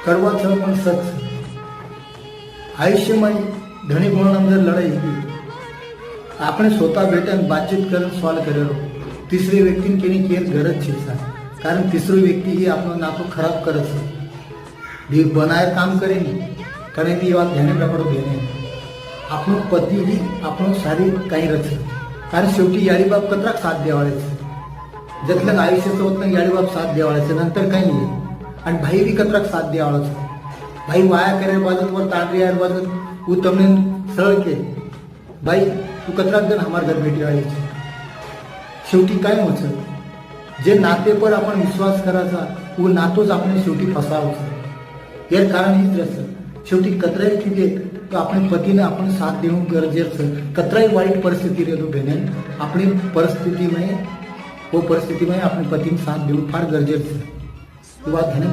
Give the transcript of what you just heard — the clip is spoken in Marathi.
कड़वा छल पण सच आयुष्य में घनी कोण अंदर लड़ाई की आपने स्वतः बेटा बातचीत कर सॉल्व करेलो तिसरी व्यक्ति केनी केर गरज छे कारण तिसरी व्यक्ति ही आपनो नातो खराब करे छे भी बनायर काम करे कारण ती बात ध्यान रखडो घेणे आपनो पति ही आपनो सारी काही रचे कारण शेवटी याडी बाप कतराक साथ देवाळे छे जतलं आयुष्य सोबत याडी बाप साथ देवाळे छे नंतर काही नाही आणि भाई भी कतराक साथ देवाळे छे भाई वाया करे बाजत वर तांडरी यार बाजत वो तमने सरळ के भाई तू कतराक जण हमार घर भेटी आई छे शेवटी काय होत जे नाते पर आपण विश्वास करायचा वो नातोच आपण शेवटी फसावचं यार कारण हीच रस शेवटी कतराई किती तो अपने पतीने आपण साथ देणं गरजेचं कतराई वाईट परिस्थिती रेलो बहने अपनी परिस्थिति में वो परिस्थिति में अपने पति ने साथ देणं फार गरजेचं बात है ना।